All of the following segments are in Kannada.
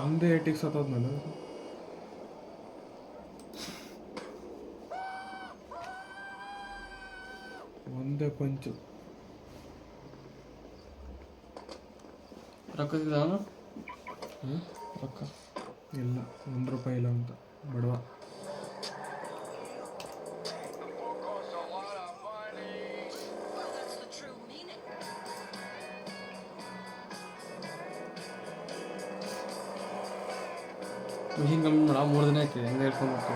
ಒಂದೇ ಏಟಿಗೆ ಸತ್ತೋದ್ನಲ್ಲ. ಒಂದೇ ಪಂಚು. ರೊಕ್ಕದಿದ ರೊಕ್ಕ ಇಲ್ಲ, ₹1 ಇಲ್ಲ ಅಂತ ಬಡವ. ಮಿಷಿನ್ ಕಂಪ್ಲೀಟ್ ಮಾಡೋ 3 ದಿನ ಆಯ್ತು. ಹೆಂಗೆ ಹೇಳ್ಕೊಂಡ್ಬಿಟ್ಟು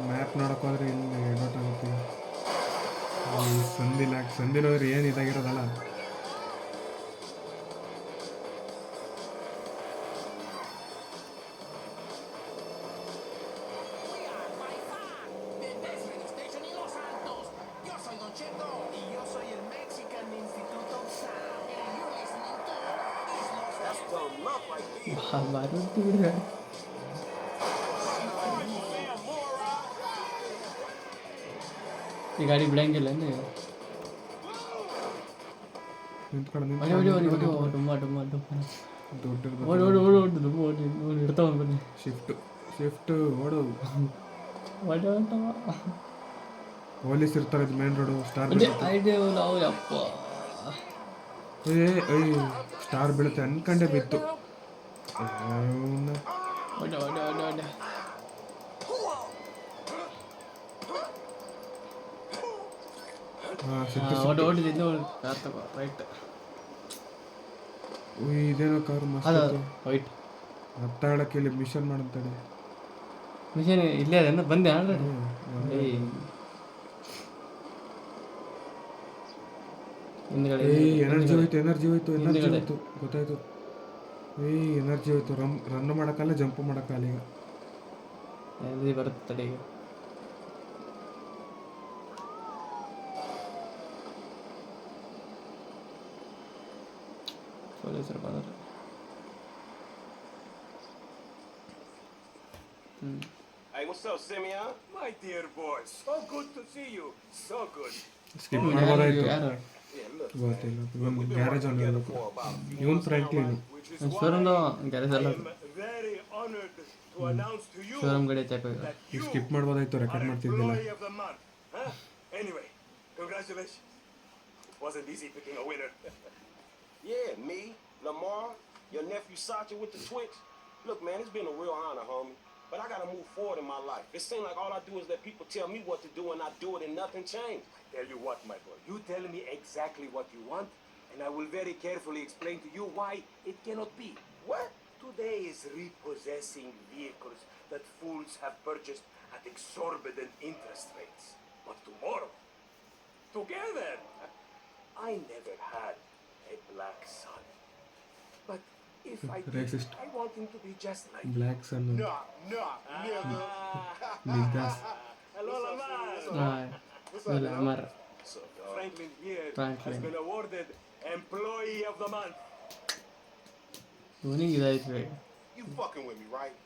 ಮ್ಯಾಪ್ ನೋಡೋಕ್ಕೋದ್ರೆ ಇಲ್ಲಿ ಎಡೋಟ್ ಆಗುತ್ತೆ. ಈ ಸಂದಿನೋದ್ರೆ ಏನು ಇದಾಗಿರೋದಲ್ಲ. ಬಾರೊಟ್ಟು ಬಿಡ. ಈ ಗಾಡಿ ಬಿಡಂಗಿಲ್ಲ ನೀವು. ಇಡ್ತಾವ ಬನ್ನಿ. ಶಿಫ್ಟ್ ಓಡೋದು. ಪೊಲೀಸ್ ಇರ್ತಾರೆ ಮೇನ್ ರೋಡು. ಸ್ಟಾರ್ ಬೀಳುತ್ತೆ ಅನ್ಕಂಡೆ ಬಿತ್ತು. ಇದೇನೋ ಕಾರು ಮಸ್ತ್ ವೈಟ್ ಹತ್ತಾಳಕ್ಕೆ ಇಲ್ಲಿ ಮಿಷನ್ ಮಾಡಂತಾಳೆ. ಮಿಷನ್ ಇಲ್ಲೇ ಅದೇನ ಬಂದೆ ಆಲ್ರೆಡಿ. ಎನರ್ಜಿ ಹೋಯ್ತು ಗೊತ್ತಾಯ್ತು. ಎನರ್ಜಿ ಹೋಯ್ತು. ರನ್ ಮಾಡೋಕ್ಕಲ್ಲ, ಜಂಪ್ ಮಾಡೋಕ್ಕಲ್ಲ. ಈಗ ಬರುತ್ತೆ ತಡೆಗೆ. ಪೊಲೀಸರು ಬಂದರು. Hey, what's up, Simeon? My dear boy, so good to see you. So good. ಸ್ಕಿಪ್ ಮಾಡ್ಬೋದಾಯ್ತು. ಯಾರು ಗೊತ್ತಿಲ್ಲ. ಒಂದು ಗ್ಯಾರೇಜ್ ಅವ್ನು ಇರಬೇಕು. ಇವನು ಫ್ರ್ಯಾಂಕ್ಲಿನ್. ಶೋರೂಮ್ದು ಗ್ಯಾರೇಜ್ ಅಲ್ಲ, Very honored to announce to you showroom ಗಾಡಿ ಚಾಪ. that you ಸ್ಕಿಪ್ ಮಾಡ್ಬೋದಾಯ್ತು, ರೆಕಾರ್ಡ್ ಮಾಡ್ತಿದ್ದಿಲ್ಲ. employee of the month. Huh? Anyway, congratulations. It wasn't easy picking a winner. Yeah, me, Lamar, your nephew Sacha with the Twitch. Look, man, it's been a real honor, homie. But I gotta move forward in my life. It seems like all I do is let people tell me what to do and I do it and nothing changed. Tell you what, my boy, you tell me exactly what you want, and I will very carefully explain to you why it cannot be. What? Today is repossessing vehicles that fools have purchased at exorbitant interest rates. But tomorrow, together, I never had a black son. But if I did, Racist. I want him to be just like black son. nigga. ನಿಗ್ದಾಸ್. Hello, Lamar. ಅಮರ್ Franklin here Franklin. has been awarded Employee of the Month. ಇವನಿಗೆ ಇದಾಯ್ತು. You fucking with me, right?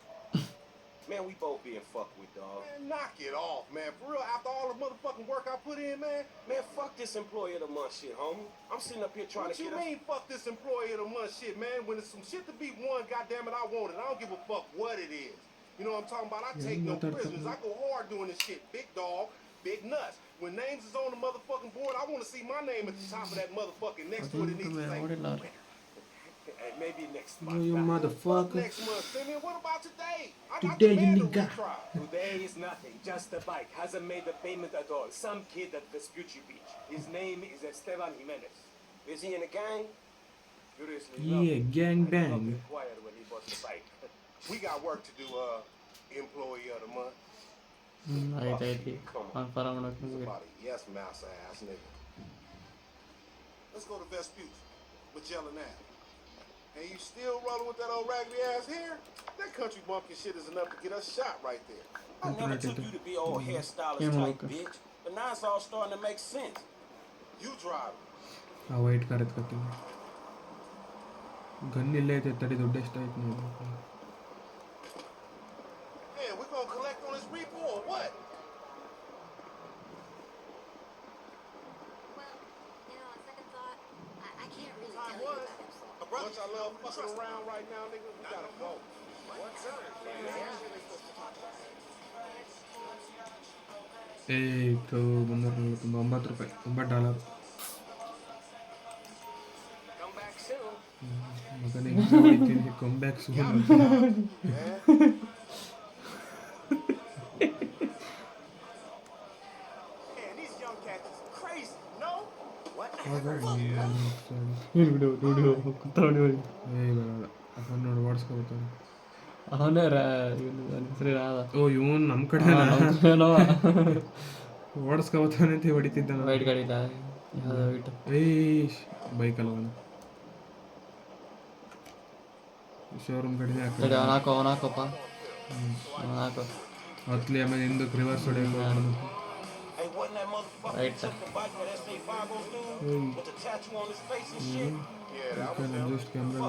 Man, we both being fucked with, dog. Man, knock it off, man. For real, after all the motherfucking work I put in, man. Man, fuck this Employee of the Month shit, homie. I'm sitting up here trying What to you get mean, fuck this Employee of the Month shit, man? When there's some shit to be won, goddamn it, I want it. I don't give a fuck what it is. You know what I'm talking about? I take no prisoners. I go hard doing this shit. Big dog, big nuts. When names is on the motherfucking board, I want to see my name at the top of that motherfucking next to it. It needs to say ನೋಡಿಲ್ಲ. and maybe next month. You Fuck motherfucker. next month, Simeon. What about today? Today, you demand a nigga. retry. Today is nothing. Just a bike. Hasn't made the payment at all. Some kid at Vespucci Beach. His name is Esteban Jimenez. Is he in the gang? Curiously Yeah, gang I did not bang. inquire when he bought the bike. We got work to do, Employee of the Month. ಆಯ್ತಾಯ್ತು. ಫಾರಂ ಮಾಡೋಕೆ Somebody, yes, mouse ass nigga. Let's go to Vespucci with Jellin Ave. And you still rolling with that old raggedy ass hair? That country bumpkin shit is enough to get us shot right there. I never took you to be old hairstylist type bitch. But now it's all starting to make sense. You drive. ಆ ವೈಟ್ ಕಾರ್ ಎತ್ಕೊತೀವಿ. ಗನ್ ಇಲ್ಲೇ ಐತೆ ತಡಿ, ದುಡ್ಡು ಎಷ್ಟಾಯ್ತು ನೋಡ್ಬೇಕು. Yeah, we gonna collect on this repo or what? Well, on second thought, I can't really Time tell you was. about him. A bunch I love fucking around right now, nigga. We gotta go. What time? $900, $9 Come back soon. ಮಗನೇ ಹೊಡಿತೀನಿ, come back soon. Man, these young cats is crazy, no? What? ಏನು ಬಿಡು ದುಡ್ಡು ಕೂತ್ಕೊಂಡು ಏ ಬೇಡ, ಅಪ್ಪ ನೋಡಿ ಓಡಿಸ್ಕೊಳ್ತಾನೆ. ಅವನೇ ಹೆಸರು ರಾದ. ಓ ಇವನು ನಮ್ಮ ಕಡೆ ಓಡಿಸ್ಕೊಳ್ತಾನೆ ಅಂತ ಹೊಡಿತಿದ್ದ. ವೈಟ್ ಗಾಡಿ ಇಲ್ಲ ಯಾವುದೋ ವೈಟ್. ಬೈಕಲ್ಲ ಅವನು ಶೋರೂಮ್ ಕಡೆ ತಡಿ ಅವನು ಹಾಕೋಪ್ಪ ಅವನು ಹಾಕೋ. ಹತ್ಲಿ ಆಮೇಲೆ ಹಿಂದಕ್ಕೆ ರಿವರ್ಸ್ ಹೊಡೆಯಬೇಕು. Hey, wasn't that motherfucker Right who took the bike with SA50 dude with the tattoo on his face and shit? Yeah, that was him. Just camera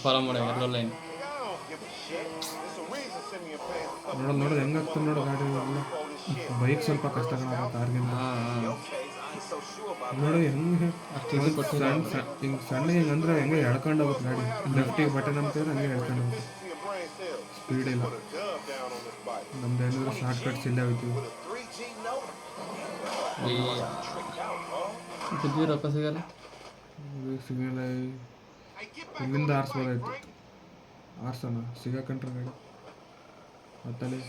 follow ಮಾಡಿ ಎಲ್ಲೋ line. Nigga, I don't give a shit. There's a reason Simeon pays a couple ನೋಡೋದು ಹೆಂಗಾಗ್ತದೆ ನೋಡು ಗಾಡಿ. for this shit. ಬೈಕ್ ಸ್ವಲ್ಪ ಕಷ್ಟ ಕಾಣೋ ಕಾರ್ಗಿಂತ. Your case, I ain't so sure about that. ನೋಡು ಹೆಂಗೆ ಅಷ್ಟು ಇದು ಕೊಟ್ಟಿಲ್ಲ. ಹಿಂಗೆ ಸಣ್ಣ ಹಿಂಗೆ ಅಂದ್ರೆ ಹೆಂಗೆ ಎಳ್ಕೊಂಡು ಹೋಗುತ್ತೆ ಗಾಡಿ. ಲೆಫ್ಟಿಗೆ ಬಟನ್ ಅಂತಿದ್ರೆ ಹಂಗೆ ಎಳ್ಕೊಂಡು ಹೋಗುತ್ತೆ. Listen to your brain cells. Speed ಇಲ್ಲ. Put a dub down on this bike. ನಮ್ದು ಏನಾದ್ರು ಶಾರ್ಟ್ ಕಟ್ಸ್ ಇಲ್ಲೇ ಹೋಯ್ತೀವಿ. With a 3G note. Tricked out, huh? ಬಿದ್ದು ರೊಕ್ಕ ಸಿಗಲ್ಲ. ಸಿಗಲ್ಲ. Hey, get back on ಇಲ್ಲಿಂದ that bike, ಆರಿಸ್ಬೋದಾಯ್ತು. Frank. ಆರ್ಸೋಣ ಸಿಗಾಕೊಂಡ್ರೆ ಗಾಡಿ ಮತ್ತಲ್ಲಿ.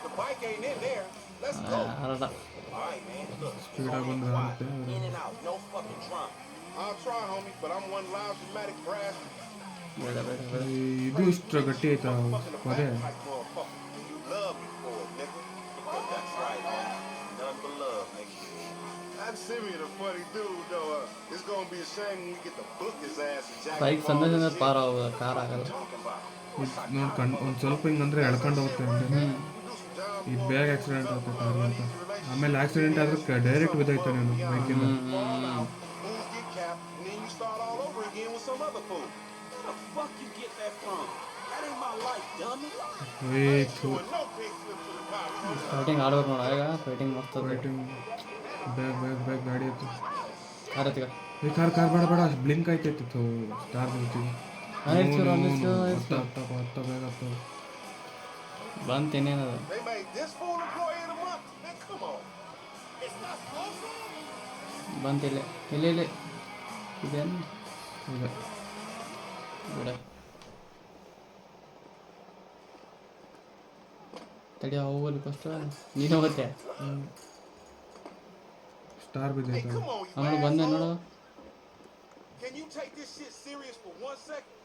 The bike ain't in there. Let's go. ಅರಡ All right, man. Look, ಸ್ಪೀಡಾಗಿ ಬಂದ್ರೆ ಆಗುತ್ತೆ. in and out, no fucking drama. I'll try, homie, but I'm one loud dramatic brass. ಬೇಡ ಬೇಡ ಬೇಡ. ಇದು ಇಷ್ಟು ಗಟ್ಟಿ ಆಯ್ತಾ ಪದೇ. Like motherfucker. You love me for it, nigga. That's right, man. None but love, nigga. That Simeon a funny dude, though. It's gonna be a shame when we get to book his ass and jack bike him ಸಂದ all ಸಂದ this ಪಾರ shit. ಕಾರ್ ಆಗಲ್ಲ. Talking about. ನೋಡ್ಕೊಂಡು ಒಂದು ಸ್ವಲ್ಪ ಹಿಂಗಂದ್ರೆ ಎಳ್ಕೊಂಡು ಹೋಗುತ್ತೆ ಹಂಗೆ. We do some jobs ಇದು for ಬೇಗ him. ಆಕ್ಸಿಡೆಂಟ್ ಆಗುತ್ತೆ ಕಾರ್ ಅಂತ. ಆಮೇಲೆ ಆಕ್ಸಿಡೆಂಟ್ ಆದ್ರೆ ಡೈರೆಕ್ಟ್ ಬಿದ್ದೋಯ್ತು ನೀನು ಬೈಕಿಂದ. Fools get capped, and then you start all over again with some other fool. Where the fuck you get that from? That ain't my life, dummy. Doing no big flip to the cops. Fighting ಆಡ್ಬೇಕು ನೋಡ ಈಗ ಫೈಟಿಂಗ್ ಮಸ್ತ್ ಫೈಟಿಂಗ್ ಬೇಗ ಗಾಡಿ ಆಯ್ತು. ಕಾರ್ ಎತ್ಕ. ಈ ಕಾರ್ ಬೇಡ ಬ್ಲಿಂಕ್ ಆಯ್ತಾಯ್ತು ಸ್ಟಾರ್ ಬರ್ತೀವಿ. ಹತ್ತ ಬೇಗ ಹತ್ತು. ಬಂತು ಇನ್ನೇನದು. They made this fool employee of the month. Man, come on. It's not supposed to. ಬಂತು ಇಲ್ಲೇ ಇಲ್ಲೇ ಇದೇನು ಇಲ್ಲ ಬಿಡ. ತಡಿ ಹೋಗಲಿ ಫಸ್ಟ್ ನೀನು ಹೋಗುತ್ತೆ. Star Hey, ಬಿದ್ದೈತೆ. come on, you ಆಮೇಲೆ ಬಂದೆ asshole. ನೋಡು. Can you take this shit serious for 1 second?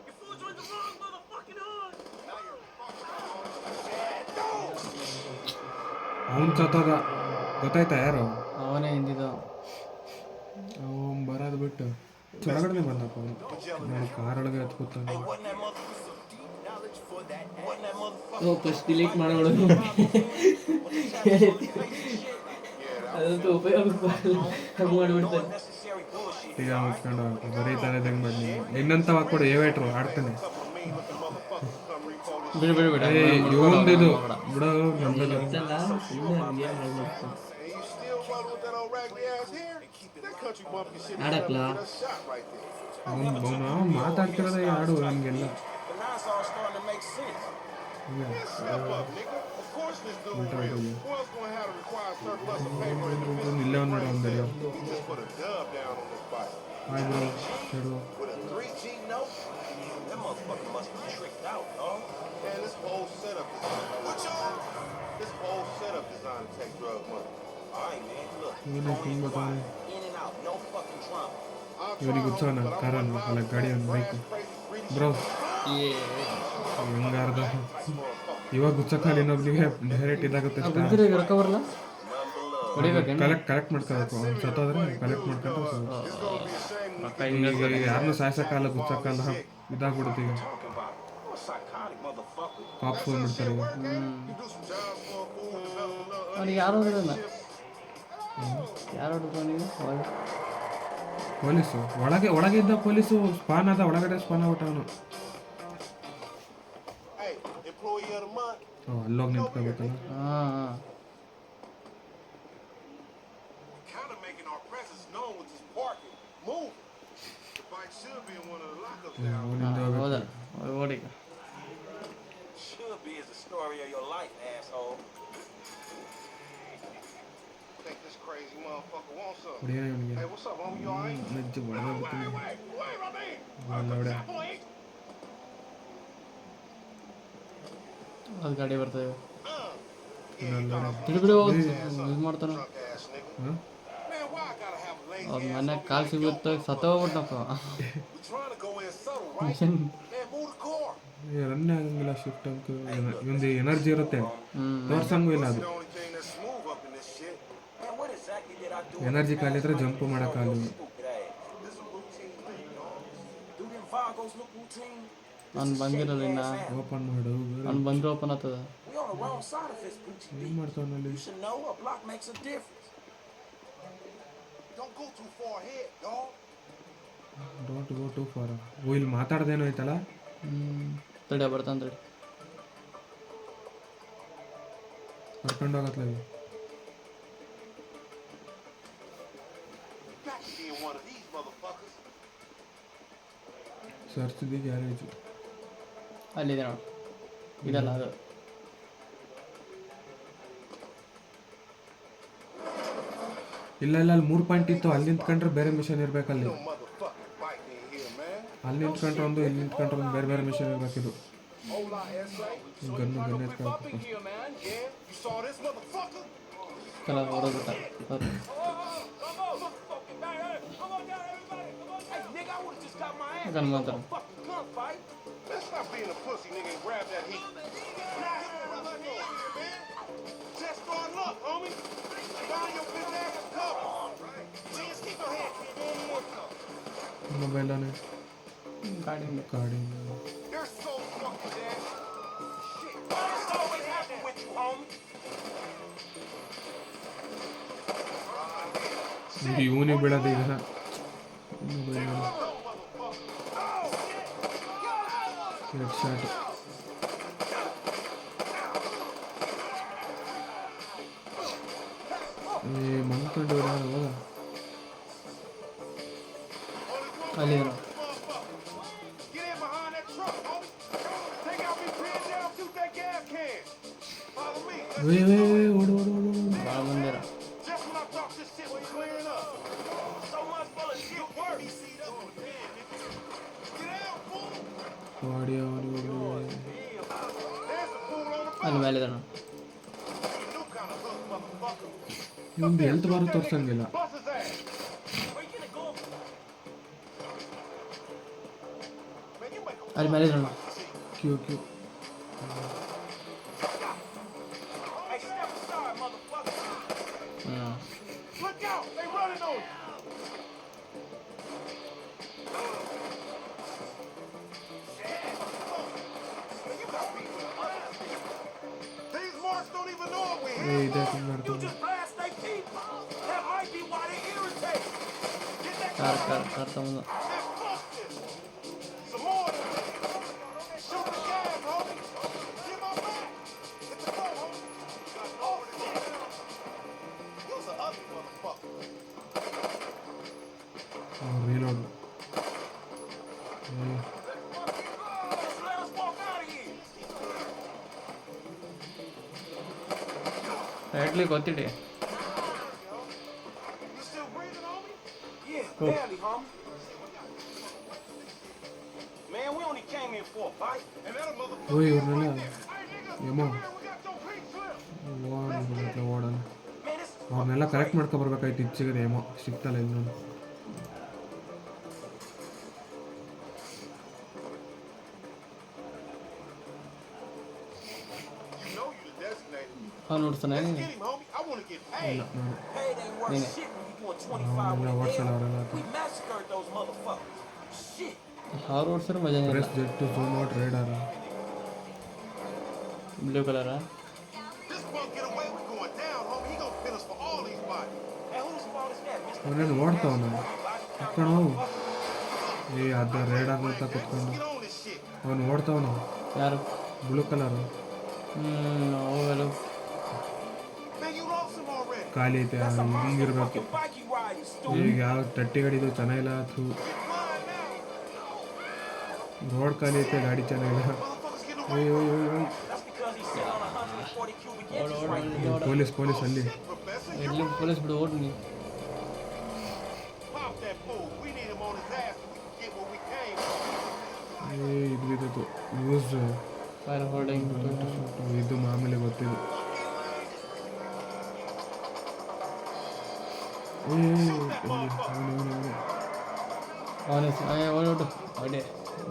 You fools are in the wrong motherfucking hood. Now you're fucking no! ಅವನು ಸತ್ತೋದ ಗೊತ್ತಾಯ್ತಾ ಯಾರು ಅವನೇ ಹಿಂದಿದ್ದು. ಅವನು ಬರೋದು ಬಿಟ್ಟು ಕೆಳಗಡೆ ಬಂದಪ್ಪ ಅವನು. ನೋಡಿ ಕಾರೊಳಗೆ ಹತ್ಕೊತಾನೆ. Hey, wasn't that motherfucker? First delete ಮಾಡೋದು ಅದಂತೂ ಉಪಯೋಗಕ್ಕೆ ಬರಲ್ಲ ಹಂಗೆ ಮಾಡಿಬಿಡ್ತಾರೆ. Unnecessary bullshit. ಈಗ ಮುಚ್ಕೊಂಡು ಬರೀ ತಲೆದಂಗೆ ಮಾಡಿ ಇನ್ನಂತ ಹಾಕ್ಕೊಡು ಏವೇಟ್ರು ಆಡ್ತಾನೆ. ಬಿಡು ಬಿಡು ಬಿಡು ಇವಂದು ಇದು ಬಿಡು ನಮ್ದು. ಗೊತ್ತಲ್ಲ ಸುಮ್ಮನೆ ಹಂಗೆ ಮಾಡ್ಬೇಕು. And you still run with that old raggedy ass hair? That country bumpkin shit is ಆಡಕ್ಲಾ? nothing but a shot right there. ಅವನು ಮಾತಾಡ್ತಿರೋದೇ ಹಾಡು ನಮಗೆಲ್ಲ. But now it's all starting to make sense. Man, step up, nigga. Of course this dude real. Who else gonna have to require surplus of paper in the business? ಇಲ್ಲೇ ಒಂದು ಒಂದು He just put a dub down on this bike. Hi bro ಹೇಳು. With a 3G note? That motherfucker must be tricked out, dog. Man, this whole setup this whole setup designed to take drug money. All right, man. Look. ಇವನು ತುಂಬ ತಾನೆ. In and out, no fucking drama. I'll try, ಇವನಿಗೆ ಉತ್ಸಾಹನ but I'm ಕಾರನ್ನು one ಅಲ್ಲ loud ಗಾಡಿಯನ್ನು ಬೈಕು ಬ್ರೋ ಹೆಂಗಾರ್ದ ಇವಾಗ ಗುಚ್ಚಕ್ಕಾಗಿ ಇನ್ನೊಬ್ನಿಗೆ ಡೈರೆಕ್ಟ್ ಇದಾಗುತ್ತೆ. ಬಿದ್ದರೆ ಈಗ ರೊಕ್ಕ ಬರಲ್ಲ ಹೊಡಿಬೇಕೇನು? ಕಲೆಕ್ಟ್ ಮಾಡ್ಕೋಬೇಕು. ಅವ್ನು ಸತ್ತೋದ್ರೆ ಕಲೆಕ್ಟ್ ಮಾಡ್ಕೊಂಡು ರೊಕ್ಕ ಹಿಂಗೆ ಈಗ ಯಾರನ್ನೂ ಸಾಯ್ಸಕ್ಕಲ್ಲ ಗುಚ್ಚಕ್ಕಲ್ಲ ಇದಾಗ್ಬಿಡುತ್ತೆ ಈಗ. Talking about. What psychotic motherfucker. motherfucker. Cops That's her shit ಬಂದ್ಬಿಡ್ತಾರೆ. work, eh? You do some jobs for a fool, develop a little ಅವ್ನಿಗೆ ಯಾರು ಹೊಡೆದಿಲ್ಲ shifts. ಯಾರು ಹೊಡೆದ್ರು ಅವನಿಗೆ ಪೊಲೀಸು ಒಳಗೆ ಇದ್ದ ಪೊಲೀಸು ಸ್ಪಾನ್ ಆದ, ಒಳಗಡೆ ಸ್ಪಾನ್ ಆಗ್ಬಿಟ್ಟ ಅವನು. Hey, employee of the month. ಅಲ್ಲೋಗಿ ನಿಂತ್ಕೋಬೇಕಲ್ಲ. ಹಾಂ Kind of making our presence known with this parking. Move. The bike should be in one of the lockups down. ಅವನಿಂದ ಹೌದಾ ಹೋಗ್ಬೇಕು. ಓಡಿಗ Should be is the story of your life, asshole. Think this crazy motherfucker wants something. ಹೊಡಿಯೋಣ ಇವನಿಗೆ. Hey, what's up, homie? You alright? ನೆಜ್ಜು ಹೊಡೆದೋಗ್ಬಿಡ್ತೀನಿ. Wait, Ramin. ಅಲ್ಲ ಹೊಡೆ. ಅದು ಗಾಡಿ ಬರ್ತದೆ Yeah, you ಅಲ್ಲ thought ಹೊಡೆ. I'm ತಿರುಗಡೆ ಹೋಗಿ ಇದು ಮಾಡ್ತಾನೆ drunk ass nigga. ಹಾಂ Man, why I gotta have a lazy ಅವ್ರ ass ಮನೆ homie ಕಾಲು like ಸಿಗುತ್ತೆ yo? ಸತ್ತೋಗ್ಬಿಟ್ನಪ್ಪ We trying to go in subtle, right? Mission Man, move the car. ರನ್ನೇ ಆಗಂಗಿಲ್ಲ ಶಿಫ್ಟ್ ಅಂಕ. ಇವೊಂದು ಎನರ್ಜಿ ಇರುತ್ತೆ, ತೋರ್ಸಂಗೂ ಇಲ್ಲ This ಅದು. the only thing that's smooth up in this shit. Man, what exactly did I do? Energy ಖಾಲಿ ಇದ್ರೆ ಜಂಪ್ ಮಾಡೋಕ್ಕಾಗಲ್ಲ. Stupid ass. This is a routine thing, dog. Do them Vagos look routine? ಅವ್ನು ಬಂದಿರಲ್ಲ ಇನ್ನ ಓಪನ್ ಮಾಡು. ಅವ್ನು ಬಂದ್ರೆ ಓಪನ್ ಆಗ್ತದ We on the wrong side of this Gucci ಏನು beat. ಮಾಡ್ತಾವನಲ್ಲಿ? You should know a block makes a difference. Don't go too far ahead, dog. Don't go too far. ಓ ಇಲ್ಲಿ ಮಾತಾಡ್ದೇನೋ ಐತಲ್ಲ. ತಡೆ ಬರ್ತಾನೆ ತಡಿ ಕರ್ಕೊಂಡು ಹೋಗತ್ಲ ಇವು. Got to be in one of these motherfuckers. Search the garage. ಅಲ್ಲಿದೆ ನೋಡಿ ಇದಲ್ಲ ಅದು ಇಲ್ಲ ಇಲ್ಲ ಅಲ್ಲಿ 3 ಪಾಯಿಂಟ್ ಇತ್ತು, ಅಲ್ಲಿ ನಿಂತ್ಕೊಂಡ್ರೆ ಬೇರೆ mission ಇರ್ಬೇಕಲ್ಲಿ. No motherfucking bike in here, man. ಅಲ್ಲಿ ನಿಂತ್ಕೊಂಡ್ರೆ ಒಂದು, ಇಲ್ಲಿ ನಿಂತ್ಕೊಂಡ್ರೆ ಒಂದು, ಬೇರೆ ಬೇರೆ ಮಿಷನ್ ಇರ್ಬೇಕಿದು. Hola, S.A. ಗನ್ನು ಎತ್ಕೊಳ್ಬೇಕು. Yeah, you saw this motherfucker? ಕಲ ಹೊಡೆದ್ಬಿಟ್ಟ Hey, nigga, I would've just got my ass. Gun ಮಾತ್ರ Fucking gunfight. Let's stop being a pussy, nigga, and grab that heat. Just start luck, homie. Find your bitch ass a cover. Just keep your head. ಮೊಬೈಲನೇ ಗಾಡಿ ಗಾಡಿ. You're so fucking dead. Shit. What's always happening with you, homie? ಇದು ಇವನಿಗೆ ಬೀಳೋದು ಈಗ. Head shot. ಮಂದ್ಕೊಂಡು ಹೋದ. ಅಲ್ಲಿದೆ ನೋಡಿ Get in behind that truck, homie. Take out me pinned down, shoot that gas can. Follow me. ಓಡು ಓಡು ಓಡು ಓಡು. ಭಾಳ ಬಂದಿರ Just when I thought this shit was clearing up. So much for the shit work. Get out, fool. Body ಅವನಿಗೆ There's the fool on the ಅಲ್ಲಿ ಮೇಲಿದೆ ನೋಡಿ new kind of hook, motherfucker. ಇವಂದು health bar ತೋರ್ಸಂಗಿಲ್ಲ. Bust his ass. Where you gonna go? Man, you make a ಅಲ್ಲಿ ಮೇಲಿದೆ ನೋಡಿ ಕ್ಯೂ ಕ್ಯೂ. Hey, step aside, motherfucker. ಹ್ಞೂ Look out! They running on you! Man, you got beat with us. These marks don't even know what we ಏ here. ಇದೆ You ಮಾಡ್ತಾನೆ. just blast they people. That might be why they irritate. Get that car ತಗೊಂಡು and fuck this. Some more of them. Shoot the gas, homie. Get my back. Get the boat, homie. Oh, shit. You was an ugly motherfucker. Reload. Just let us walk out of here. Rightly ಗೊತ್ತಿಡಿ You still breathing, homie? Yeah, Cool. barely, homie. Man, we only came in for a bite. And that motherfucker. ಓ is ಇವ್ರನ್ನೆಲ್ಲ right there. Hey, nigga, ಯಮ್ಮ come here. We got your pink slip. ಓಡೋಣ. Man, this is ಅವ್ರನ್ನೆಲ್ಲ ಕರೆಕ್ಟ್ ಮಾಡ್ಕೊಬರ್ಬೇಕಾಯ್ತು. ಇದು ಸಿಗದೆ ಏಮೋ ಸಿಗ್ತಲ್ಲ ಇಲ್ಲಿ ನೋಡಿ. You know you the designated. ಅವ್ನು ನೋಡ್ತಾನೆ Let's get him, homie. I want to get paid. ನಾನು paid ain't worth Nigga. shit when you doing 25 ಅವನ್ನೆಲ್ಲ with ಓಡಿಸಲ್ಲ them. ಅವರೆಲ್ಲ. We massacred those motherfuckers. Shit. ಅವ್ರು ಓಡಿಸಿದ್ರೆ ಮಜಾನೇ ಇಲ್ಲ press jet to zoom out radar. Blue ಕಲರಾ? This punk get away with going down, homie. He gonna finish for all these bodies. And whose fault is that, Mr. ಅವನೇನು ಓಡ್ತಾವನು ಕುತ್ಕೊಂಡು ಹೋಗು. ಅದ ರೇಡ್ ಆಗೋತ ಕುತ್ಕೊಂಡು Get on this shit. ಅವನು ಓಡ್ತಾವನು ಯಾರು? ಬ್ಲೂ ಕಲರು ಹೋಗಲು Man, you lost him already. ಖಾಲಿ ಐತೆ ಹಿಂಗಿರ್ಬೇಕು. Fucking bike you ride, you stupid. ಈಗ ಯಾವ ತಟ್ಟಿ ಗಾಡಿದು ಚೆನ್ನಾಗಿಲ್ಲ ಥೂ Fine now. ರೋಡ್ ಖಾಲಿ ಐತೆ ಗಾಡಿ ಚೆನ್ನಾಗಿಲ್ಲ. Motherfuckers getting away. ಅಯ್ಯೋ ಅಯ್ಯೋ ಅಯ್ಯೋ. That's because he's sitting on 140 cubic ಓಡು inches ಓಡು right ಓಡು now. ಓಡು. ಪೊಲೀಸ್ ಅಲ್ಲಿ Professor, you ಎಲ್ಲಿ ಪೊಲೀಸ್ ಬಿಡು ಓಡು ನೀ. pop that fool. We need him on his ass so we can get where we came from. ಇದು ಯೂಸ್ ಫೈರ್ ಹೋಲ್ಡಿಂಗ್ ಇದು ಮಾಮೂಲಿ ಗೊತ್ತಿದೆ. ಅವನೇ ಓಡು ಅಡೆ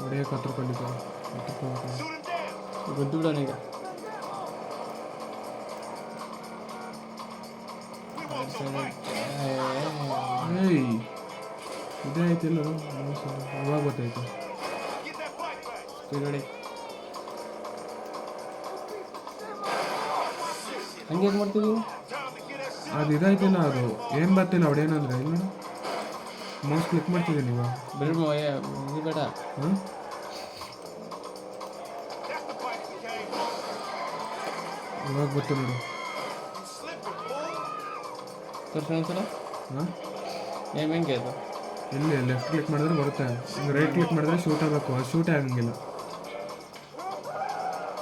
ಒಡೆಯ ಕತ್ರುಕೊಂಡಿದ್ದ Shoot him down. ಗೊತ್ತು ಬಿಡೋನೀಗ. We want your mic. ಇದೇ ಐತಿಲ್ಲ ಇವಾಗ ಗೊತ್ತಾಯ್ತು. Get that bike back. ತಿರುಗಡೆ ಹಂಗೆ ಮಾಡ್ತೀವಿ. Time to get that shit. ಅದು ಇದಾಯ್ತಿಲ್ಲ ಅದು ಏನು ಬರ್ತಿಲ್ಲ ಅವಡೇನಂದ್ರೆ ಇಲ್ಲ ಮೌಸ್ ಕ್ಲಿಕ್ ಮಾಡ್ತಿದ್ದೀನಿ ಇವಾಗ. ಬಿಡು ಇದು ಬೇಡ. ಹಾಂ That's the bike we came from. ಇವಾಗ ಗೊತ್ತು ನೋಡು. You slipping, fool. ತೋರಿಸಿ ಒಂದ್ಸಲ ಹಾಂ ಹೆಂಗೆ ಅದು? ಇಲ್ಲಿ ಲೆಫ್ಟ್ ಕ್ಲಿಕ್ ಮಾಡಿದ್ರೆ ಬರುತ್ತೆ, ರೈಟ್ ಕ್ಲಿಕ್ ಮಾಡಿದ್ರೆ ಶೂಟ್ ಆಗಬೇಕು, ಅದು ಶೂಟೇ ಆಗಂಗಿಲ್ಲ.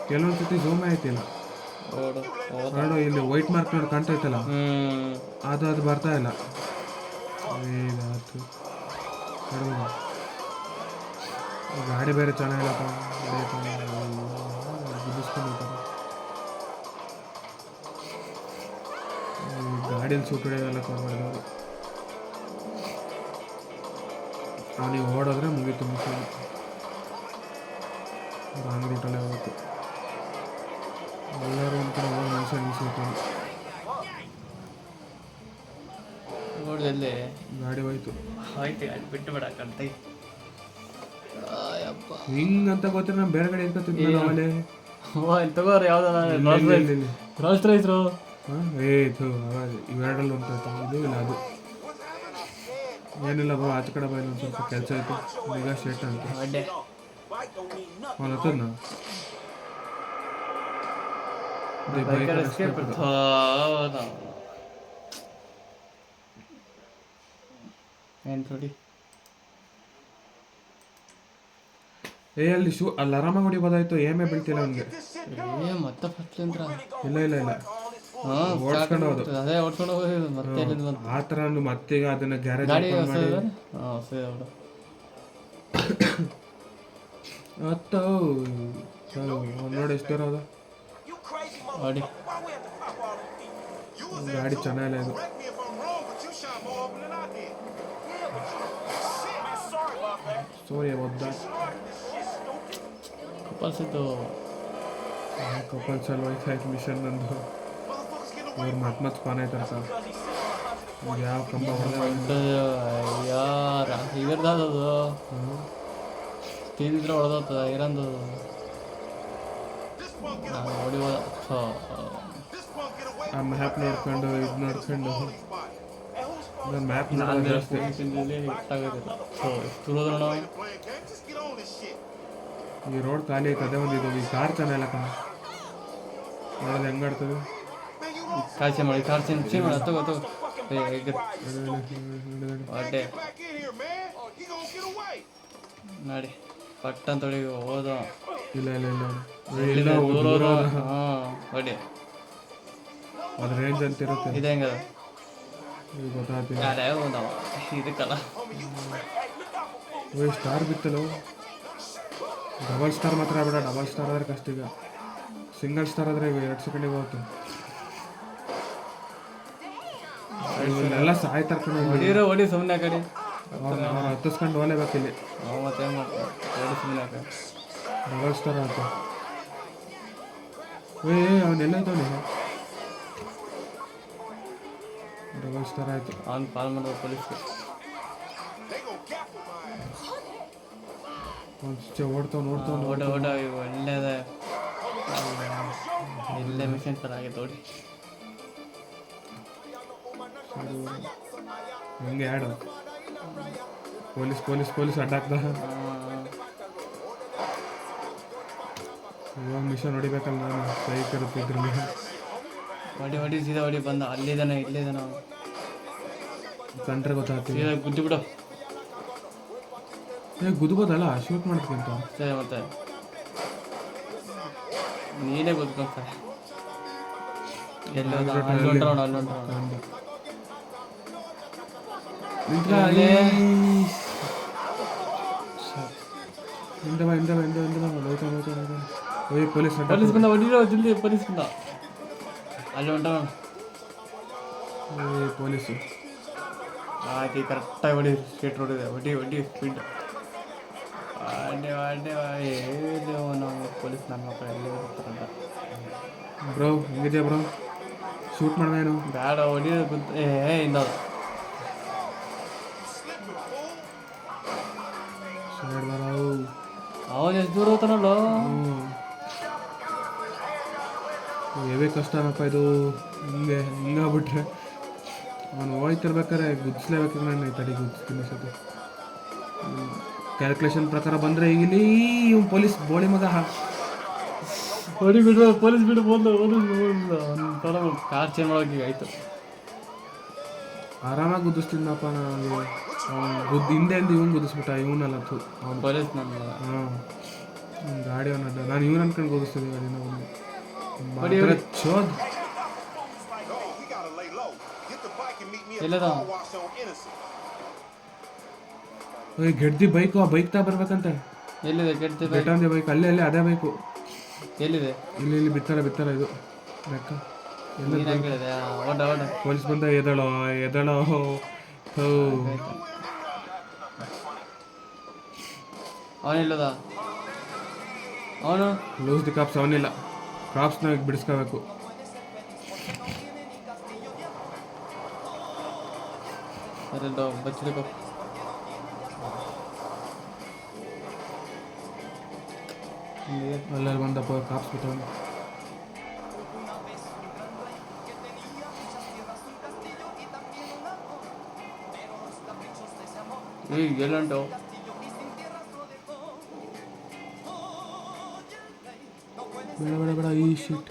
ಕೆಲವೊಂದು ಸತಿ ಝೂಮ್ ಆಯ್ತಿಲ್ಲ ಓಡು ನೋಡು, ಇಲ್ಲಿ ವೈಟ್ ಮಾರ್ಕ್ ನೋಡಿ ಕಾಣ್ತೈತಲ್ಲ ಅದು ಬರ್ತಾ ಇಲ್ಲ. ಇದಾಯ್ತು ಗಾಡಿ ಬೇರೆ ಚೆನ್ನಾಗಿಲ್ಲಪ್ಪ, ಗುದಿಸ್ಕೊಂಡಿರ್ತಾರೆ ಗಾಡಿಯಲ್ಲಿ ಶೂಟ್ ಹೊಡೆಯೋದೆಲ್ಲ ಮಾಡಿದವರು. ಅವನಿಗೆ ಓಡೋದ್ರೆ ಮುಗೀತು ಮುಗಿಸೋದು, ರಾಂಗ್ ರೂಟಲ್ಲೇ ಹೋಗುತ್ತೆ. ಎಲ್ಲರೂ ಅಂತ ಹೋಗಿ ಮನುಷ್ಯ ನಿಲ್ಸಿರ್ತಾನೆ. ಓಡ್ದಲ್ಲಿ ಗಾಡಿ ಹೋಯ್ತು ಆಯ್ತು ಗಾಡಿ ಬಿಟ್ಟು ಬಿಡ ಕಣ್ತೈ. ಹಿಂಗಂತ ಗೊತ್ತಿರ ನಾನು ಬೇರೆ ಗಾಡಿ ಇರ್ಕೊತಿದ್ದೆ ಆಮೇಲೆ ತಗೋರಿ ಯಾವ್ದು ರೋಲ್ಸ್ ರೈಸ್ರು. ಹಾಂ ಇವೆರಡಲ್ಲಿ ಅಂತ ಇದು ಇಲ್ಲ ಅದು ಏನಿಲ್ಲ ಬಾ, ಆಚೆ ಕಡೆ ಬಾಯಲ್ಲಿ ಒಂದು ಸ್ವಲ್ಪ ಕೆಲಸ ಆಯಿತು. ಈಗ ಶೇಟ್ ಅಂತ ಅಡ್ಡೆ Bike don't mean nothing. ಅವನು ಹತ್ತದ್ನ ಏನು ನೋಡಿ ಅಲ್ಲಿ ಅಲ್ಲಿ ಆರಾಮಾಗಿ ಹೊಡಿಬೋದಾಯ್ತು, ಏಮೇ ಬೀಳ್ತಿಲ್ಲ ಅವನಿಗೆ. ಮತ್ತೆ ಫಸ್ಟ್ ಅಂತ ಇಲ್ಲ ಓಡಿಸ್ಕೊಂಡು ಹೋದು ಅದೇ ಓಡ್ಸ್ಕೊಂಡು ಹೋಗಿ ಮತ್ತೆ ಎಲ್ಲಿಂದ ಬಂತು ಆ ಥರ ಮತ್ತೀಗ ಅದನ್ನ ಗ್ಯಾರೇಜ್ ಗಾಡಿ ಮಾಡಿ ನೋಡಿ ಎಷ್ಟು ದೂರ ಅದ You crazy ಗಾಡಿ. motherfucker. Why we have to pop all these people? You was there ಗಾಡಿ too. ಚೆನ್ನಾಗಿಲ್ಲ ಇದು. Correct me if I'm wrong, but you shot more open than I did. Yeah, but you... Man, sorry about that. Sorry ಒದ್ದ Started this shit, stupid. ಕಪಲ್ಸಿದ್ದು ಕಪಲ್ ಸಲುವಾಗಿ ಆಯ್ತು ಮಿಷನ್ ನಂದು. Motherfuckers getting away. ಅವ್ರು ಮತ್ತೆ ಸ್ಪಾನ್ ಆಯ್ತಾರ sir, Because he's sitting on 140 ಯಾವ ಕಂಬ ಯಾರ ಇದ್ರದ್ದು ತಿಂದ್ರೆ ಹೊಡೆದೋಗ್ತದ ಇರಂದು This punk get ನಾನು away. ಹೊಡಿ ಹೋದ. This punk get away. ಆ ಮ್ಯಾಪ್ ನೋಡ್ಕೊಂಡು ಇದು ನೋಡ್ಕೊಂಡು All these bodies. And whose fault? ನಾನು ಮ್ಯಾಪ್ ನಾನು ನೋಡೋದು ಜಾಸ್ತಿ. ಹಿಟ್ಟಾಗೋದಿಲ್ಲ. ಸೊ ಎಷ್ಟು ಹೋದ್ರು ನಾವು Play the blame game. Just get on this shit. ಈ ರೋಡ್ ಖಾಲಿ ಐತೆ, ಅದೇ ಒಂದು ಇದು ಈ ಕಾರ್ ಚೆನ್ನಾಗಿಲ್ಲ ಕಣ, ನೋಡೋದು ಹೆಂಗಾಡ್ತದೆ. Man, you lost. ಕಾಲ್ಸಿ ಮಾಡಿ ಕಾಲ್ಸಿ ಮಾಡಿ ತಗೋ ತಗೋ Fucking bike you ride, ಅಡ್ಡೆ Get back in here, man. He gonna get away. ನೋಡಿ ಪಟ್ಟಂತ ತೊಡಿ ಹೋದ ಇಲ್ಲ ಇಲ್ಲ ಇಲ್ಲ ಇಲ್ಲಿಂದ ಇಲ್ಲ ದೂರ ದೂರ ಹೋದ. ಅದ. ನೋಡಿ ಅದು ರೇಂಜ್ ಅಂತ ಇರುತ್ತೆ, ಇದೆ ಹೆಂಗದ ಇದು ಗೊತ್ತಾಗ್ತಿಲ್ಲ. ಯಾರ್ಯಾವ ಒಂದವ ಇದಕ್ಕಲ್ಲ ಸ್ಟಾರ್ ಬಿತ್ತಲು ಡಬಲ್ ಸ್ಟಾರ್ ಮಾತ್ರ ಬೇಡ, ಡಬಲ್ ಸ್ಟಾರ್ ಆದ್ರೆ ಕಷ್ಟ. ಈಗ ಸಿಂಗಲ್ ಸ್ಟಾರ್ ಆದರೆ 2 ಸೆಕೆಂಡಿಗೆ ಹೋಗುತ್ತೆ. ಎಲ್ಲ ಸಾಯ್ತಾರೆ ಕಣ, ಹೊಡೀರೋ ಹೊಡಿ ಸುಮ್ಮನೆ ಆ ಕಡೆ ಅವ್ರು ಹತ್ತಿಸ್ಕೊಂಡು ಹೋಲೇಬೇಕಿಲ್ಲಿ. ನಾವು ಮತ್ತೆ ಏನು ಮಾಡ್ತೀವಿ ಹೊಡಿ ಸುಮ್ಮನೆ ಆ ಕಡೆ. ಡಬಲ್ ಸ್ಟಾರ್ ಆಯ್ತು. ಅವನೆಲ್ಲೈತವನಿ ಡಬಲ್ ಸ್ಟಾರ್ ಆಯ್ತು. ಅವ್ನು ಕಾಲ್ ಮಾಡೋದು ಪೊಲೀಸ್ಗೆ. They gonna gap with my ass. ಒಂದು ಓಡ್ತಾವ್ ನೋಡ್ತಾವ್ ಓಡ ಓಡ ಒಳ್ಳೇದ ಒಳ್ಳೆ ಮಿಷನ್ ಥರ ಆಗೈತೆ ನೋಡಿ. ಹೆಂಗೆ ಆಡು ಪೊಲೀಸ್ ಪೊಲೀಸ್ ಪೊಲೀಸ್ ಅಡ್ಡಾಕ್ದ ಇವಾಗ ಮಿಷನ್ ಹೊಡಿಬೇಕಲ್ಲ ನಾನು ಸೈಕ್ ಇರುತ್ತೆ ಇದ್ರಲ್ಲಿ. ಹೊಡಿ ಸೀದಾ ಹೊಡಿ ಬಂದ ಅಲ್ಲಿದ್ದಾನೆ ಇಲ್ಲಿದ್ದಾನೆ ಕಂಡ್ರೆ ಗೊತ್ತಾಗ್ತೀವಿ. ಸೀದಾ ಗುದ್ದು ಬಿಡು. ಗುದ್ಬೋದಲ್ಲ ಶೂಟ್ ಮಾಡ್ಬೇಕಂತ. ಸರಿ ಮತ್ತೆ ನೀನೇ ಗುದ್ಕೊಂತಾರೆ. ಎಲ್ಲೋದ ಅಲ್ಲಿ ಹೊಂಟೋಣ ಪೊಲೀಸ್ ಬಂದ ಹೊಡಿರೋ ಜಲ್ದಿ ಪೊಲೀಸ್ ಬಂದ ಅಲ್ಲಿ ಹೊಂಟೋಣ. ಪೊಲೀಸು ಆಯ್ತು ಕರೆಕ್ಟಾಗಿ ಹೊಡಿ ಸ್ಟ್ರೇಟ್ ರೋಡ್ ಇದೆ ಹೊಡಿ ಸ್ಪೀಡ್ ನಾವು ಪೊಲೀಸ್ ನನ್ನ ಮಕ್ಕಳು ಎಲ್ಲಿ ಬರ್ತಾರಂತ. ಬ್ರೋ ಹೆಂಗಿದ್ಯಾ ಬ್ರೋ ಶೂಟ್ ಮಾಡ್ದೇನು ಬೇಡ ಹೊಡಿ ಇಂದ ಅವನು ಎಷ್ಟು ದೂರ ಹೋಗ್ತಾನಲ್ಲ. ಯಾವೇ ಕಷ್ಟನಪ್ಪ ಇದು. ಹಿಂಗಾಗ್ಬಿಟ್ರೆ ಅವನು ಹೋಯ್ತಿರ್ಬೇಕಾರೆ ಗುದ್ಸ್ಲೇಬೇಕು. ನಾನು ಈ ತಡಿ ಗುದ್ಸ್ತೀನಿ ಸತಿ ಕ್ಯಾಲ್ಕುಲೇಷನ್ ಪ್ರಕಾರ ಬಂದರೆ ಈಗಿಲ್ಲಿ ಇವ್ ಪೊಲೀಸ್ ಬೋಳಿ ಮಗ ಹೊಡಿ ಬಿಡು ಪೊಲೀಸ್ ಬಿಡು ಬಂದು ಕಾರ್ ಚೇಂಜ್ ಮಾಡೋಕೆ ಆಯಿತು. ಆರಾಮಾಗಿ ಗುದ್ದಿಸ್ತೀನಪ್ಪ ನಾನು. ಹಿಂದೆಂದು ಇವನು ಗುದ್ದಿಸ್ಬಿಟ್ಟ ಇವನಲ್ಲ ಅವ್ನು ಪೊಲೀಸ್ ನನ್ನ ಗಾಡಿ ಅವನಲ್ಲ. ನಾನು ಇವನು ಅನ್ಕೊಂಡು ಗುದ್ದಿಸ್ತಿದ್ದೆ ಗಾಡಿನ ಚೋದ್. ಎಲ್ಲದ ಗೆಡ್ದಿ ಬೈಕು ಆ ಬೈಕ್ ತಾ ಬರ್ಬೇಕಂತ. ಎಲ್ಲಿದೆ ಗೆಡ್ದಿ ಬೈಕ್ ಅಲ್ಲೇ ಅದೇ ಬೈಕು ಎಲ್ಲಿದೆ? ಇಲ್ಲಿ ಬಿತ್ತಾರ ಇದು ಲೆಕ್ಕ. ಪೊಲೀಸ್ ಬಂದ ಎದಳೋ ಅವನಿಲ್ಲದ ಅವನು ಲೂಸ್ ದಿ ಕಾಪ್ಸ್. ಅವನಿಲ್ಲ ಕಾಪ್ಸ್ನ ಬಿಡಿಸ್ಕೋಬೇಕು. ಬಚ್ಚಿದ ಅಲ್ಲಲ್ಲಿ ಬಂದಪ್ಪ ಕಾಪ್ಸ್ ಬಿಟ್ಟವನು. ಎಲ್ಲುಂಟು ಬೇಡ ಈ ಶೀಟ್.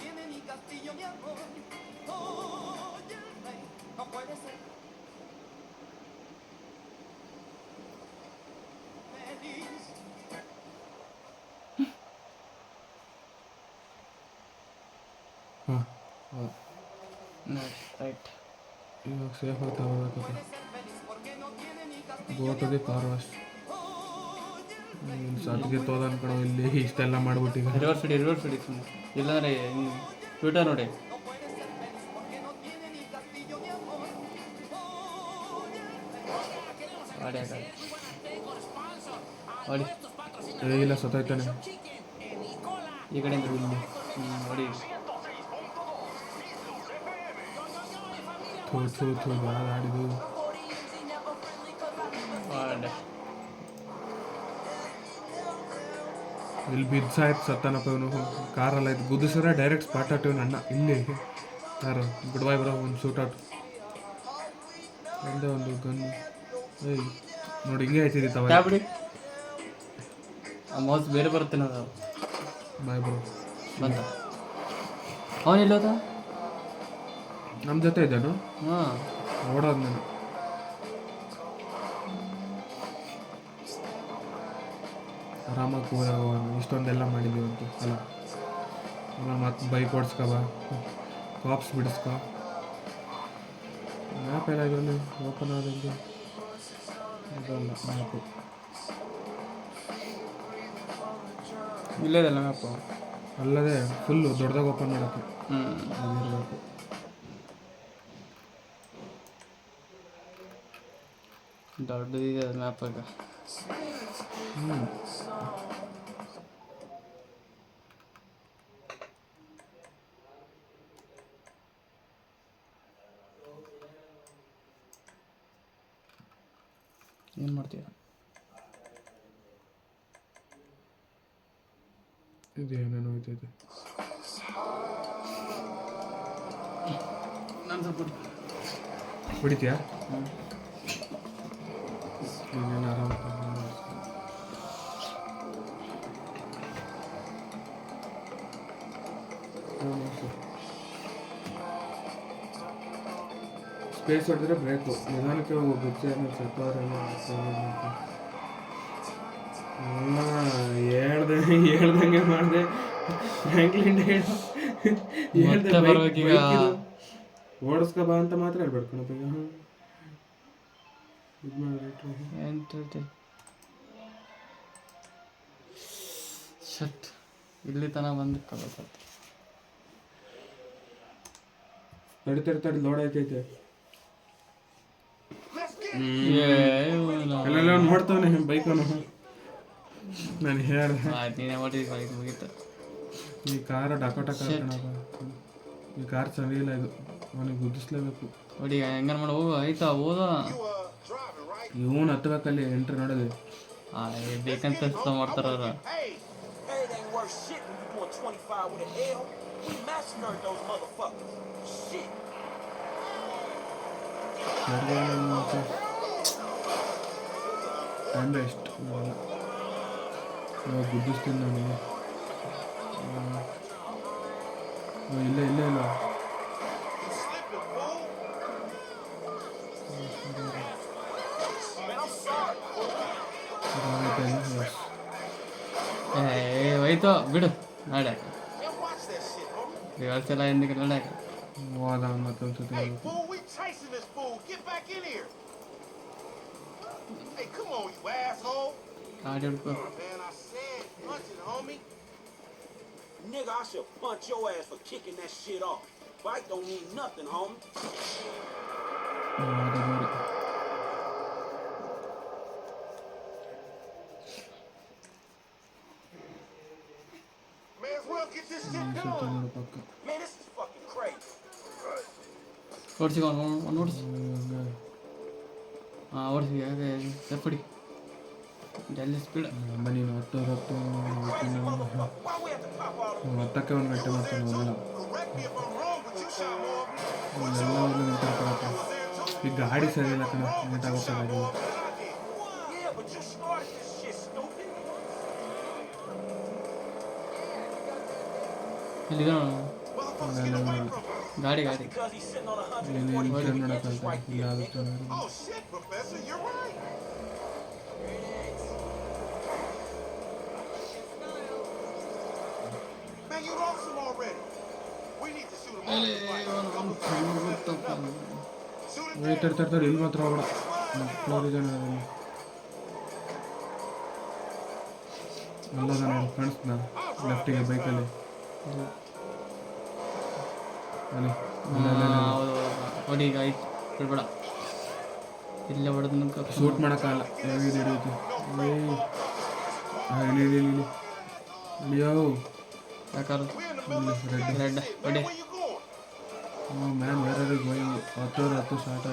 ರೈಟ್ ಇವಾಗ ಸೇಫ್ ಆಗಿ ತಗೋಬೇಕಪ್ಪ. ಗೋತದೆ ಕಾರ್ ವಾಶ್ ಸಟ್ಗೆ ತೋದ ಅನ್ಕೊಳೋ ಇಲ್ಲಿ ಇಷ್ಟೆಲ್ಲ ಮಾಡ್ಬಿಟ್ಟಿಗ. ರಿವರ್ಸ್ ಹೊಡಿ ಸುಮ್ಮನೆ ಇಲ್ಲಾಂದ್ರೆ ಟ್ವಿಟರ್ ನೋಡಿ. ಹೊಡಿ ಇಲ್ಲ ಸತ್ತಾಯ್ತಾನೆ ಈ ಕಡೆಯಿಂದ ಹೊಡಿ. ಆಡಿದು ಇಲ್ಲಿ ಬಿದ್ದಾಯ್ತು ಸತ್ತಾನಪ್ಪ ಇವನು. ಕಾರಲ್ಲ ಇದು ಗುದ್ದಿಸಿದ್ರೆ ಡೈರೆಕ್ಟ್ ಸ್ಪಾಟ್ ಔಟ್ ಇವನು ಅಣ್ಣ. ಇಲ್ಲಿ ಕಾರು ಗುಡ್ ಬಾಯ್ ಬರೋ ಒಂದು ಶೂಟ್ ಔಟ್. ಒಂದೇ ಒಂದು ಗನ್. ನೋಡಿ ಹಿಂಗೆ ಆಯ್ತಿದ್ದಿತ್ತವ ಬಿಡಿ. ಮೌಸ್ ಬೇರೆ ಬರುತ್ತೆ ನಾವು. ಬಾಯ್ ಬ್ರೋ ಬಂದ ಅವನಿಲ್ಲದ ನಮ್ಮ ಜೊತೆ ಇದ್ದಾನು. ಓಡೋದು ನಾನು. ಆರಾಮಾಗಿ ಇಷ್ಟೊಂದೆಲ್ಲ ಮಾಡಿದ್ದೀವಿ ಅಂತ ಅಲ್ಲ. ಮತ್ತು ಬೈಕ್ ಓಡಿಸ್ಕೊ ಕಾಪ್ಸ್ ಬಿಡಿಸ್ಕೊ. ಮ್ಯಾಪ್ ಎಲ್ಲ ಇದರಲ್ಲಿ ಓಪನ್ ಆದಂಗೆ ಇದಲ್ಲ ಮ್ಯಾಪು. ಇಲ್ಲೇದಲ್ಲ ಮ್ಯಾಪು ಅಲ್ಲದೆ ಫುಲ್ಲು ದೊಡ್ಡದಾಗಿ ಓಪನ್ ಮಾಡೋಕ್ಕೆ ಇರಬೇಕು. ದೊಡ್ಡದಿದೆ ಅದು ಮ್ಯಾಪಾಗ. ಏನು ಮಾಡ್ತೀಯ? ಇದೇನೇನೋ ಇದೆ. ಹೊಡಿತೀಯಾ ಇನ್ನೇನು ಆರಾಮ ಸ್ಪೇಸ್ ಹೊಡೆದ್ರೆ ಬ್ರೇಕು ನಿಧಾನಕ್ಕೆ ಹೋಗ್ಬಿಟ್ಟು ಹೇಳ್ದಂಗೆ ಮಾಡಿದೆ ಓಡಿಸ್ಕೊ ಬಾ ಅಂತ ಮಾತ್ರ ಹೇಳ್ಬೇಡ ಕಣಪ್ಪ ಈಗ ಇದು ಮಾಡಿ ಶಟ್ ಇಲ್ಲಿ ತನಕ ಬಂದು ಕಳ್ಸತ್ತೆ ತಡಿ ಲೋಡ್ ಆಯ್ತೈತೆ ಎಲ್ಲ ನೋಡ್ತಾವನೆ ಬೈಕನು ನಾನು ಹೇಳ್ದೆ ನೀನೇ ಹೊಡಿದು ಮುಗೀತು. ಈ ಕಾರ್ ಡಕೋಟ ಕಾರ್ ಕಣಪ್ಪ ಈ ಕಾರ್ ಸರಿ ಇಲ್ಲ ಇದು ಅವನಿಗೆ ಗುದ್ದಿಸ್ಲೇಬೇಕು ಹೊಡಿ ಹೆಂಗಾರ ಮಾಡಿ ಹೋಗು ಆಯ್ತಾ ಹೋದ ಇವನು ಹತ್ತಬೇಕಲ್ಲಿ ಎಂಟ್ರಿ ನೋಡೋದು ಬೇಕಂತ ಮಾಡ್ತಾರ Hey, it ain't worth shit when you doing 25 with an L. We massacred those motherfuckers. Shit. Time waste ಇವಾಗ ಗುದ್ದಿಸ್ತೀನಿ ನನಗೆ ಇಲ್ಲ ಇಲ್ಲ ಇಲ್ಲ ಹೋಯ್ತು ಬಿಡು ನಾಳೆ ರಿವರ್ಸ್ ಎಲ್ಲ ಎಂದಿಗೆ ನಾಳೆ ಹೋದ ಮತ್ತೊಂದ್ಸತಿ Hey, fool, we chasing this fool. Get back in here. Hey, come on, you asshole. ಗಾಡಿ ಹುಡ್ಕೊ Man, I said punch it, homie. Nigga, I should punch your ass for kicking that shit off. Bike don't mean nothing, homie. May as well get this shit done. Man, this is fucking crazy. ಓಡಿಸಿಕೊ ಒಂದು ಓಡಿಸಿ ಹಾಂ ಓಡಿಸಿ ಹಾಗೆ ಎಪ್ಪಡಿ ಜಲ್ದಿ ಸ್ಪೀಡ್ ಬನ್ನಿ ಹತ್ತು ಹತ್ತಕ್ಕೆ ಒಂದು ಗಂಟೆ ಮಾಡ್ತಾನೆ ಅವನ್ನೆಲ್ಲ ಎಲ್ಲ ಅವ್ರನ್ನ ನಿಂತಿರ್ತಾರಪ್ಪ ಈ ಗಾಡಿ ಸರಿ ಇಲ್ಲ ಕಣ ನೀಟಾಗುತ್ತೆ ಗಾಡಿ Yeah, but you started this shit, stupid. ಇಲ್ಲಿಗ ಗಾಡಿ Because he's sitting on a ಏನೇನು 140 ನೋಡೋಕ್ಕಂತ right ಇಲ್ಲ here, ಆಗುತ್ತೆ Oh shit, Professor, you're right. Man, you lost him already. We need to shoot him off this fight. Shoot him down. ತರ್ತಾರೆ ಇಲ್ಲಿ ಮಾತ್ರ ಹೋಗ್ಬೇಡ ಫ್ಲೋರ್ ಇದೆ ಅದರಲ್ಲಿ ಅಲ್ಲದ ನೋಡಿ ಕಾಣಿಸ್ತ ಲೆಫ್ಟಿಗೆ ಬೈಕಲ್ಲಿ ಅಲ್ಲಿ ಹೌದು ಹೊಡಿ ಈಗ ಆಯ್ತು ಬಿಡ್ಬೇಡ ಇಲ್ಲೇ ಹೊಡೆದು ನಂಗೆ ಶೂಟ್ ಮಾಡೋಕ್ಕಾಗಲ್ಲ ಹೇಗೆ ಹಿಡಿಯುತ್ತೆ ಇಳಿ ಇಳಿಯೋ ಯಾಕಾರು ರೆಡ್ ಹೊಡಿ Where you going? ಮ್ಯಾಮ್ ಯಾರು ಗೋಯಿಂಗ್ 10 ಸ್ಟಾರ್ಟ್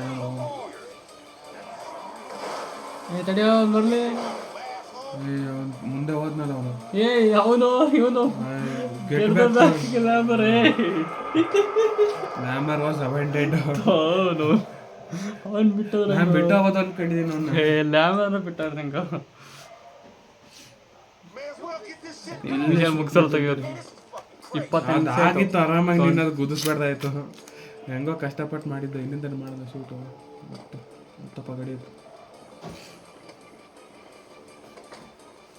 ಆಗ ತಡಿಯೋ ಬರಲಿ ಮುಂದೆ ಹೋದ್ನಲ್ಲ ಅವನು ಅವನು ಇವನು ಲ್ಯಾಮರ್ ವಾಸ್ ಅವೆಂಡೆಡ್ ಅವನು ಅವನು ಬಿಟ್ಟು ನಾನು ಬಿಟ್ಟು ಹೋಗೋದು ಅನ್ಕೊಂಡಿದ್ದೀನಿ ಅವನ್ನ ಲ್ಯಾಮರ್ ಬಿಟ್ಟವ್ರು ನಂಗೆ May as well get this shit ನಿಮಿಷ ಮುಗಿಸಲು ತೆಗಿಯೋದು 25 ಆಗಿತ್ತು ಆರಾಮಾಗಿ ನಿನ್ನ ಗುದಿಸ್ಬಾರ್ದಾಯ್ತು ಹೆಂಗೋ ಕಷ್ಟಪಟ್ಟು ಮಾಡಿದ್ದು ಇನ್ನಿಂದ ಮಾಡಿದ shoot ಮತ್ತಪ್ಪ ಗಡಿಯೋದು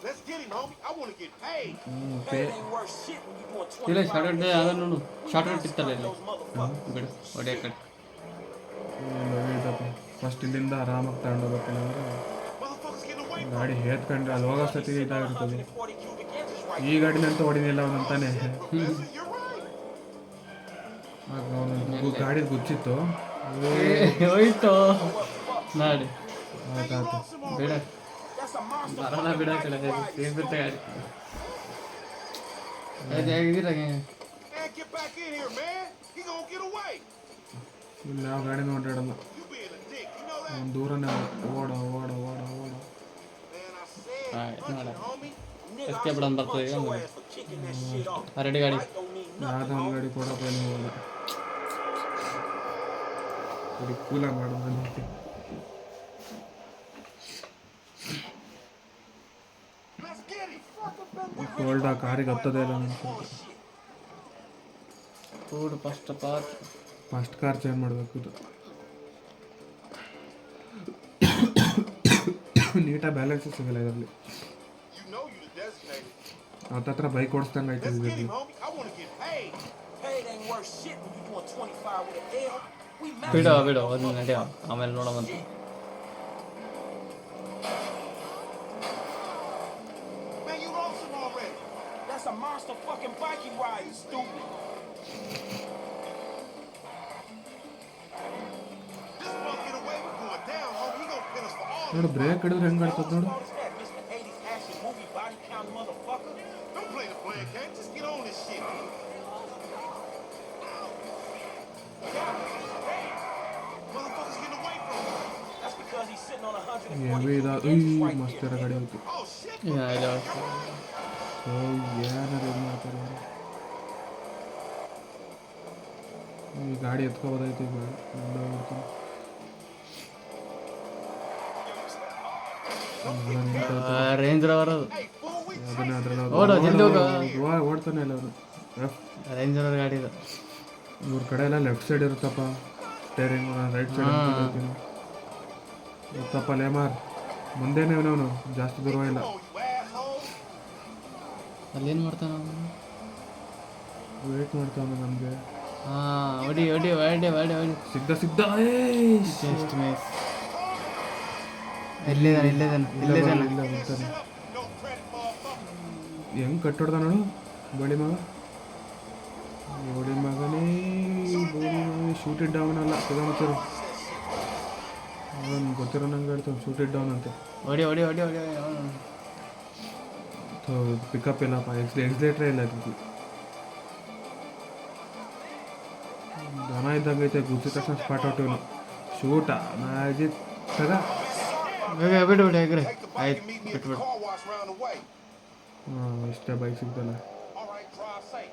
Let's get him, homie. I want to get paid. Man, it ain't worth shit when you doing ಇಲ್ಲ 25 ಶಾರ್ಟ್ ಅದ ನೋಡು ಶಾರ್ಟ್ ಇತ್ತಲ್ಲ ಇಲ್ಲಿ those motherfuckers. ಬಿಡು ಹೊಡಿಯ ಕಡೆ ಫಸ್ಟ್ ಇಲ್ಲಿಂದ ಆರಾಮಾಗಿ ತಗೊಂಡೋಗ್ಬೇಕಂದ್ರೆ Motherfuckers getting away. ಗಾಡಿ ಹೇತ್ಕೊಂಡ್ರೆ ಅಲ್ಲಿ ಹೋಗೋಷ್ಟೊತ್ತಿಗೆ ಇದಾಗಿರ್ತದೆ 40 cubic inches right ಈ ಗಾಡಿನಂತೂ ಹೊಡಿನಿಲ್ಲ ಅವನಂತಾನೆ Professor, you're right. ಆಗ ಅವನು ಗಾಡಿ ಗುಚ್ಚಿತ್ತು ಹೋಯ್ತು ನಾಡಿ ಆಯ್ತಾಯ್ತು ಬೇಡ That's a monster. ಬರೋಣ ಬಿಡ ಕಡೆ ಸೇರ್ಬಿಡ್ತ ಗಾಡಿ ಆಯ್ತು ಹೇಗಿದ್ದೀರ Man, get back in here, man. He gonna get away. ಇಲ್ಲಿ ಯಾವ ಗಾಡಿನೂ ಓಡಾಡಲ್ಲ You being a dick, you know that? ಅವ್ನು ದೂರನೇ ಓಡ Man, I said Alright, punch no, it, no. homie. Nigga, I ಎಸ್ಕೆ ಬಿಡೋಣ should ಬರ್ತದೆ punch ಈಗ your ass for kicking that shit off. Ready ಗಾಡಿ Bike don't mean ಯಾವುದೋ nothing, ಒಂದು homie. ಗಾಡಿ ಕೊಡಪ್ಪ ನೀವು ಹೋದ ಬರೀ ಕೂಲ ಮಾಡೋದು ನಿಂತೆ Let's get it. Fuck up and cold ಆ ಕಾರಿಗೆ ಹತ್ತದೇ ಇಲ್ಲ ನನ್ನ food first part first car change ಮಾಡಬೇಕು ಇದು ನೀಟಾಗಿ ಬ್ಯಾಲೆನ್ಸ್ ಸಿಗಲ್ಲ ಇದರಲ್ಲಿ you know you the designated. ಹತ್ತತ್ರ ಬೈಕ್ ಓಡಿಸ್ದಂಗೆ ಆಯ್ತು Let's get ಇದರಲ್ಲಿ him, homie. I want to get paid. Paid ain't worth shit when you doing 25 with an L. We ಬಿಡು ಅದು ನಡೆಯ ಆಮೇಲೆ ನೋಡೋವಂತ Man, you lost him already. That's a monster fucking bike you ride, you stupid. This punk get away with going down, homie. He gonna pin us for all ನೋಡು ಬ್ರೇಕ್ ಹಿಡಿದ್ರೆ ಹೆಂಗೆ ಆಡ್ತದೆ ನೋಡು What is that, Mr. 80s action movie body count motherfucker? Don't play the playing game. Just get on this shit. Motherfuckers getting away from him. That's because he's sitting on heavy 140 ಇದು inches right ಮಸ್ತ್ there. ಇರೋ ಗಾಡಿ ಹೋಯ್ತು Oh shit. ಇಲ್ಲ ಓ ಏನಾರು ಇದು ಮಾಡ್ತಾರೆ ಇವ್ರು. ಈ ಗಾಡಿ ಎತ್ಕೋಬೋದಾಯ್ತು ಈಗ ನೋಡ್ಬಿಡ್ತೀನಿ ರೇಂಜ್ ರೋವರ್ ಅದು Hey, fool, we ಅದನ್ನ ಅದ್ರಲ್ಲಿ ಓಡು, ಜಲ್ದಿ ಹೋಗು. ಓಡ್ತಾನೆ ಇಲ್ಲ ಅವನು ರೇಂಜ್ ರೋವರ್ ಗಾಡಿ ಇದು ಇವ್ರ ಕಡೆ ಎಲ್ಲ ಲೆಫ್ಟ್ ಸೈಡ್ ಇರುತ್ತಪ್ಪ ಸ್ಟೇರಿಂಗ್ ರೈಟ್ ಸೈಡ್ ಹೋಗ್ತೀನಿ ಗೊತ್ತಪ್ಪ ಲೇಮಾರ್ ಮುಂದೆನೇ ಅವನು ಜಾಸ್ತಿ ದೂರ ಇಲ್ಲ on, you asshole. ಅಲ್ಲೇನು ಮಾಡ್ತಾನ ಅವನು ವೇಟ್ ಮಾಡ್ತಾವನು ನಮಗೆ ಹಾಂ ಹೊಡಿ ಹೊಡಿ ಹೊಡಿ ಹೊಡಿ ಹೊಡಿ ಸಿದ್ಧ ಜಸ್ಟ್ ಮಿಸ್ ಇಲ್ಲಿದ್ದಾನೆ ಇಲ್ಲಿದ್ದಾನೆ ಇಲ್ಲಿದ್ದಾನೆ ಇಲ್ಲ ಬರ್ತಾನೆ No credit, motherfucker. ಹೆಂಗ್ ಕಟ್ಟೊಡ್ದ ನೋಡು ಬಳಿ ಮಗ ಬೋಡಿ ಮಗನೇ ಶೂಟ್ ಇಟ್ ಡೌನ್ ಅಲ್ಲ ಸುಧಾಮಚರು ಅವನು ಗೊತ್ತಿರೋ ನಂಗೆ ಹೇಳ್ತಾನೆ ಶೂಟ್ ಇಟ್ ಡೌನ್ ಅಂತ ಹೊಡಿ ಹೊಡಿ ಹೊಡಿ ಹೊಡಿ ಪಿಕಪ್ ಇಲ್ಲಪ್ಪ ಎಕ್ಸ್ಲೇಟ್ರೇ ಇಲ್ಲ ಅದಕ್ಕೆ ದನ ಇದ್ದಂಗೆ ಐತೆ ಗುದ್ದಿದ ತಕ್ಷಣ ಸ್ಪಾಟ್ ಔಟ್ ಇವನು ಶೂಟ ಮ್ಯಾಜಿಕ್ ತಗ ಬೇಗ ಬಿಡು ಬಿಡು ಹೇಗ್ರೆ Take the bike ಆಯ್ತು and meet me at the ಬಿಟ್ಬಿಡು car wash round the way. ಹಾಂ ಇಷ್ಟೇ ಬೈಕ್ ಸಿಗ್ತಲ್ಲ All right, drive safe.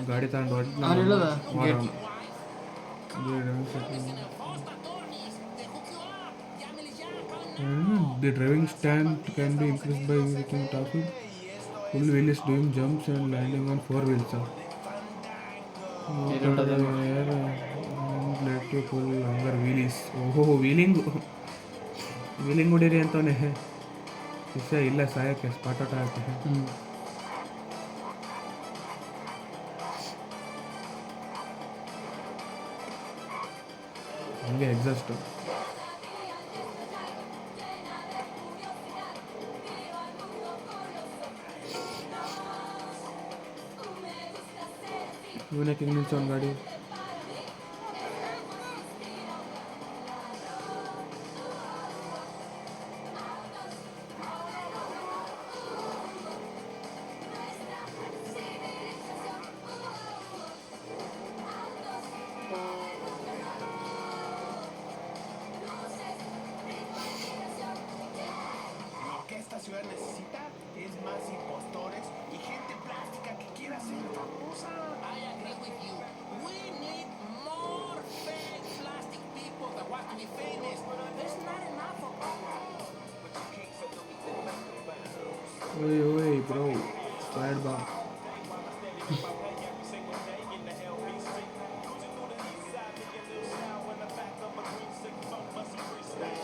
ಗಾಡಿ ತಗೊಂಡು ಅವ್ನು ಇಲ್ಲದ gate The driving stand can be increased by using topic. Full wheel is doing jumps and landing on four wheels. Let to full longer wheelies. Oh, wheeling. Wheeling ಹೊಡೀರಿ ಅಂತವನೇ ಶಿಷ್ಯ ಇಲ್ಲ ಸಾಯಕ್ಕೆ ಸ್ಪಾಟಾಟ ಹಾಕಿ ಹ್ಞೂ ಹಂಗೆ ಎಕ್ಸಾಸ್ಟ್ ಇವನಕ್ಕೆ ಹಿಂಗೆ ನಿಲ್ಸೋನ್ ಗಾಡಿ Lo que esta ciudad necesita es más impostores y gente plástica que quiera ser famosa. I agree with you. We need more fake plastic people that want to be famous. There's not enough of them. ಓಯ್ ಓಯ್ ಬ್ರೋ ಸೈಡ್ ಬಾ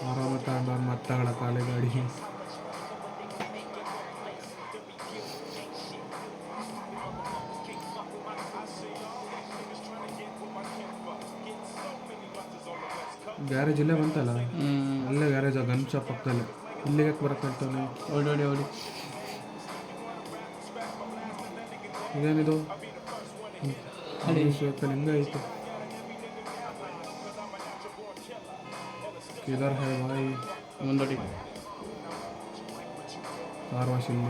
ಆರಾಮ ತಗೊಂಡು ಮತ್ತಗಳ ಕಾಲೇ ಗಾಡಿ ಗ್ಯಾರೇಜ್ ಇಲ್ಲೇ ಬಂತಲ್ಲ ಅಲ್ಲೇ ಗ್ಯಾರೇಜ್ ಗನ್ ಶಾಪ್ ಪಕ್ಕದಲ್ಲೇ ಇಲ್ಲಿಗೆ ಬರಕ್ಕಂತಾನೆ ಹೊಡಿ ಹೊಡಿ ಹೊಡಿ ಇದೇನಿದು ಹಿಂಗೆ ಐತೆ किधर है भाई ಮುಂದೊಡಿ कार वाश ಇಲ್ಲಿ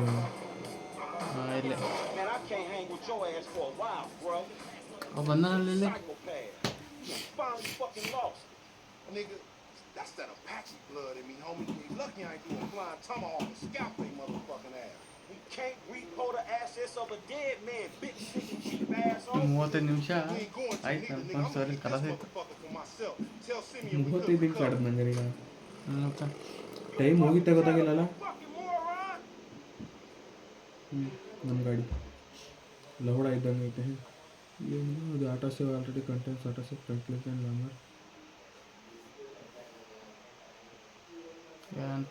ಹಾಂ ಇಲ್ಲೇ Man, I can't hang with your ass for a while, bro. ಅವ ಬಂದಾನಲ್ಲಿ ಇಲ್ಲಿ Psychopath. You finally fucking lost. Nigga, that's that Apache blood in me, homie. You lucky I ain't doing flying tomahawk and scalp they motherfucking ass. We can't repo the assets of a dead man, bitch nigga cheap asshole. 35 ನಿಮಿಷ We ain't going to ಆಯ್ತು neither, ನಮ್ಮ nigga. I'm story gonna ಕಲಾಸ this ಆಯ್ತು. motherfucker for myself. Tell Simeon we 35 couldn't ನಿಮಿಷ recover. ಆಡಿದ್ ನಂಗೆ ಈಗ ಮತ್ತೆ ಟೈಮ್ ಹೋಗಿತ್ತೆ ಗೊತ್ತಾಗಿಲ್ಲಲ್ಲ. Fucking moron! ನಮ್ಮ ಗಾಡಿ ಲೌಡ ಇದ್ದಂಗೆ ಐತೆ. ಏನು ಅದು auto save already contents auto save Franklin and Lamar.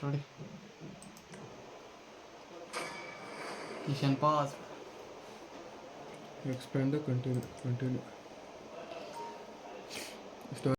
ನೋಡಿ ಮಿಷನ್ ಪಾಸ್. Expand continue